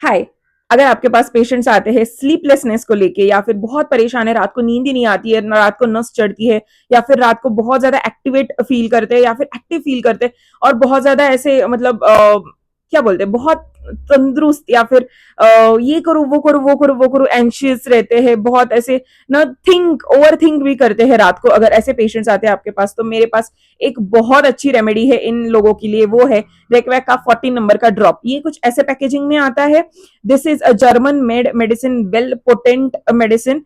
हाय। अगर आपके पास पेशेंट्स आते हैं स्लीपलेसनेस को लेके या फिर बहुत परेशान है, रात को नींद ही नहीं आती है, रात को नस चढ़ती है या फिर रात को बहुत ज्यादा एक्टिवेट फील करते हैं या फिर एक्टिव फील करते हैं और बहुत ज्यादा ऐसे मतलब क्या बोलते हैं, बहुत तंदुरुस्त या फिर ये करो वो करो वो करो वो करो एंशियस रहते हैं, बहुत ऐसे ना थिंक ओवर थिंक भी करते हैं रात को। अगर ऐसे पेशेंट्स आते हैं आपके पास तो मेरे पास एक बहुत अच्छी रेमेडी है इन लोगों के लिए, वो है रेकवैक का 14 नंबर का ड्रॉप। ये कुछ ऐसे पैकेजिंग में आता है। This is a German made medicine, well potent medicine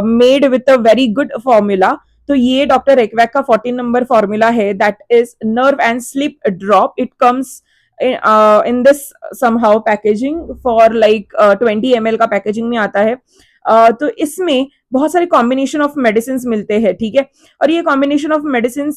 made with a very good formula. तो ये डॉक्टर रेकवैक का 14 नंबर फॉर्मूला है, that is nerve and sleep drop. It comes in this somehow packaging for like 20 ml का packaging में आता है। तो इसमें बहुत सारे कॉम्बिनेशन ऑफ मेडिसिन मिलते हैं, ठीक है। और ये कॉम्बिनेशन ऑफ मेडिसिन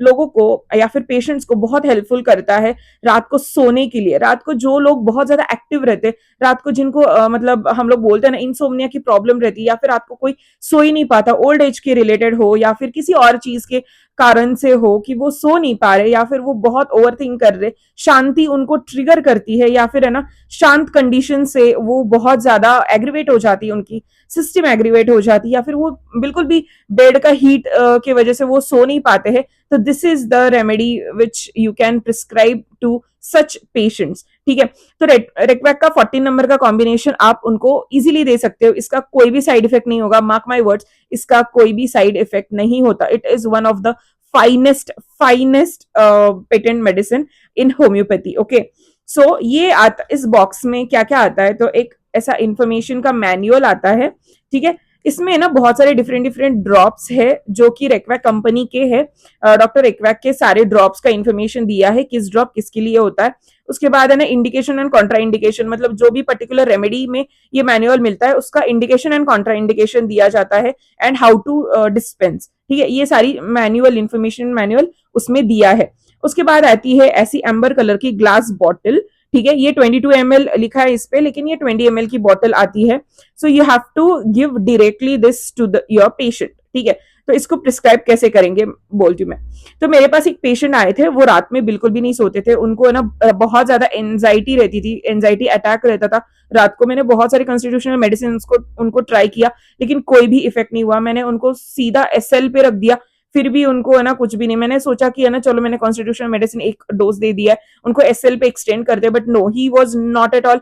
लोगों को या फिर पेशेंट्स को बहुत हेल्पफुल करता है रात को सोने के लिए। रात को जो लोग बहुत ज्यादा एक्टिव रहते हैं, रात को जिनको मतलब हम लोग बोलते हैं ना इंसोम्निया की प्रॉब्लम रहती है, या फिर रात को कोई सो ही नहीं पाता, ओल्ड एज के रिलेटेड हो या फिर किसी और चीज के कारण से हो कि वो सो नहीं पा रहे या फिर वो बहुत ओवर थिंक कर रहे, शांति उनको ट्रिगर करती है या फिर है ना शांत कंडीशन से वो बहुत ज्यादा एग्रीवेट हो जाती है, उनकी सिस्टम एग्रीवेट हो जाती है या फिर वो बिल्कुल भी बेड का हीट की वजह से वो सो नहीं पाते हैं। तो this is the remedy which you can prescribe to such patients, ठीक है। तो रेकवैक का 14 नंबर का कॉम्बिनेशन आप उनको इजीली दे सकते हो, इसका कोई भी साइड इफेक्ट नहीं होगा, मार्क माई वर्ड्स, इसका कोई भी साइड इफेक्ट नहीं होता। It is one of the finest patent medicine in homoeopathy, okay. So ये आता इस बॉक्स में क्या क्या आता है, तो एक ऐसा इंफॉर्मेशन का मैनुअल आता है, ठीक है। इसमें ना बहुत सारे डिफरेंट डिफरेंट ड्रॉप्स है जो कि रेकवैक कंपनी के है। डॉक्टर रेकवैक के सारे ड्रॉप्स का इंफॉर्मेशन दिया है, किस ड्रॉप किसके लिए होता है। उसके बाद है ना इंडिकेशन एंड कॉन्ट्रा इंडिकेशन, मतलब जो भी पर्टिकुलर रेमेडी में ये मैनुअल मिलता है उसका इंडिकेशन एंड कॉन्ट्रा इंडिकेशन दिया जाता है, एंड हाउ टू डिस्पेंस, ठीक है। ये सारी मैनुअल इंफॉर्मेशन मैनुअल उसमें दिया है। उसके बाद आती है ऐसी एम्बर कलर की ग्लास बॉटल, ठीक है। ये 22 ml लिखा है इस पे, लेकिन ये 20 ml की बॉटल आती है। So you have to give directly this to your patient, ठीक है। तो इसको प्रिस्क्राइब कैसे करेंगे बोलती हूँ मैं। तो मेरे पास एक पेशेंट आए थे, वो रात में बिल्कुल भी नहीं सोते थे, उनको ना बहुत ज्यादा एंजाइटी रहती थी, एंजाइटी अटैक रहता था रात को। मैंने बहुत सारे कॉन्स्टिट्यूशनल मेडिसिन उनको ट्राई किया, लेकिन कोई भी इफेक्ट नहीं हुआ। मैंने उनको सीधा एसएल पे रख दिया, फिर भी उनको है ना कुछ भी नहीं। मैंने सोचा कि है ना चलो मैंने कॉन्स्टिट्यूशनल मेडिसिन एक डोज दे दिया है, उनको एसएल पे एक्सटेंड कर दे, but no, he was not at all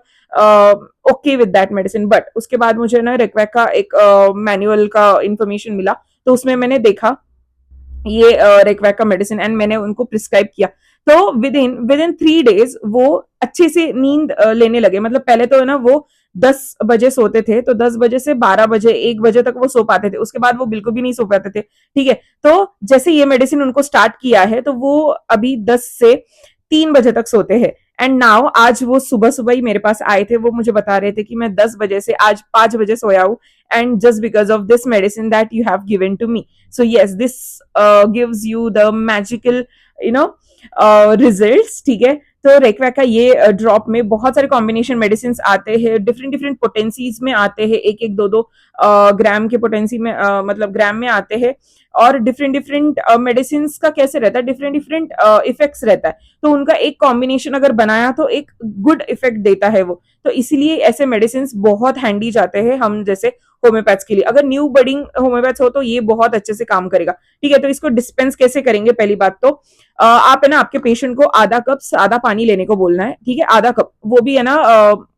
okay with that medicine. But उसके बाद मुझे ना रेकवैक का एक मैनुअल का इंफॉर्मेशन मिला, तो उसमें मैंने देखा ये रेकवैक का मेडिसिन एंड मैंने उनको प्रिस्क्राइब किया। तो विद इन 3 days वो अच्छे से नींद लेने लगे। मतलब पहले तो है ना वो 10 बजे सोते थे, तो 10 बजे से 12 बजे 1 बजे तक वो सो पाते थे, उसके बाद वो बिल्कुल भी नहीं सो पाते थे, ठीक है। तो जैसे ये मेडिसिन उनको स्टार्ट किया है तो वो अभी 10 से 3 बजे तक सोते हैं। एंड नाउ आज वो सुबह सुबह ही मेरे पास आए थे, वो मुझे बता रहे थे कि मैं 10 बजे से आज 5 बजे सोया हूँ, and just because of this medicine that you have given to me. So yes, this gives you the magical, you know, results, ठीक है। तो रेकवैक का ये ड्रॉप में बहुत सारे कॉम्बिनेशन मेडिसिन आते हैं, डिफरेंट डिफरेंट पोटेंसीज में आते हैं, एक एक दो दो ग्राम के पोटेंसी में मतलब ग्राम में आते हैं। और डिफरेंट डिफरेंट मेडिसिन का कैसे रहता है, डिफरेंट डिफरेंट इफेक्ट्स रहता है, तो उनका एक कॉम्बिनेशन अगर बनाया तो एक गुड इफेक्ट देता है वो। तो इसीलिए ऐसे मेडिसिन बहुत हैंडी जाते हैं हम जैसे होम्योपैथ्स के लिए। अगर न्यू बडिंग होम्योपैथ्स हो तो ये बहुत अच्छे से काम करेगा, ठीक है। तो इसको डिस्पेंस कैसे करेंगे, पहली बात तो आप है ना आपके पेशेंट को आधा कप आधा पानी लेने को बोलना है, ठीक है। आधा कप, वो भी है ना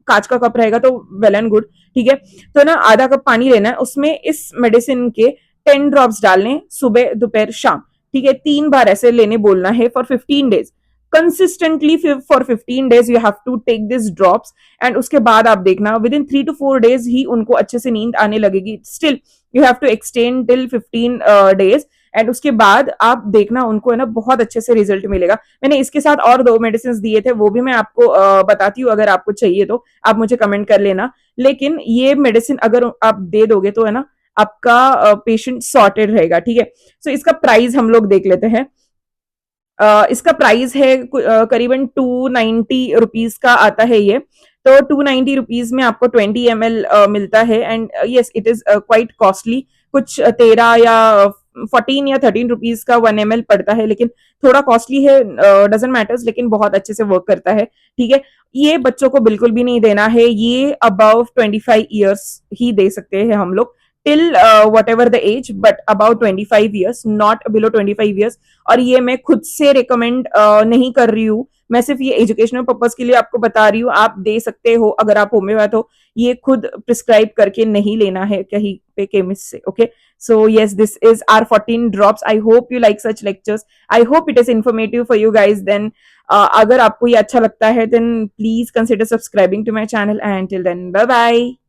कांच का कप रहेगा तो वेल एंड गुड, ठीक है। तो ना आधा कप पानी लेना है, उसमें इस मेडिसिन के 10 ड्रॉप्स डालने, सुबह दोपहर शाम, ठीक है। 3 बार ऐसे लेने बोलना है for 15 days consistently. For 15 days you have to take this drops, and उसके बाद आप देखना विद इन 3 to 4 days ही उनको अच्छे से नींद आने लगेगी। Still you have to extend till 15 days, and उसके बाद आप देखना उनको है ना बहुत अच्छे से रिजल्ट मिलेगा। मैंने इसके साथ और 2 मेडिसिन दिए थे, वो भी मैं आपको बताती हूँ, अगर आपको चाहिए तो आप मुझे कमेंट कर लेना। लेकिन ये मेडिसिन अगर आप दे दोगे तो है ना आपका पेशेंट सॉर्टेड रहेगा, ठीक है। सो इसका प्राइस हम लोग देख लेते हैं। इसका प्राइस है करीबन 290 रुपीज का आता है ये। तो 290 रुपीज में आपको 20 ml मिलता है, and yes it is quite costly, कुछ 13 या 14 या 13 रुपीज का 1 ml पड़ता है, लेकिन थोड़ा कॉस्टली है, डजेंट मैटर्स, लेकिन बहुत अच्छे से वर्क करता है। ठीक है, ये बच्चों को बिल्कुल भी नहीं देना है, ये अबाउ 25 ईयर्स ही दे सकते हैं हम लोग, till whatever the age, but about 25 years, not below 25 years. और ये मैं खुद से रिकमेंड नहीं कर रही हूँ, मैं सिर्फ ये एजुकेशनल पर्पज के लिए आपको बता रही हूँ। आप दे सकते हो अगर आप होम्योपैथ हो, ये खुद प्रिस्क्राइब करके नहीं लेना है कहीं पे केमिस्ट से। Okay, so yes, this is our 14 drops. I hope you like such lectures. I hope it is informative for you guys. Then अगर आपको ये अच्छा लगता है, then please consider subscribing to my channel, and till then bye bye.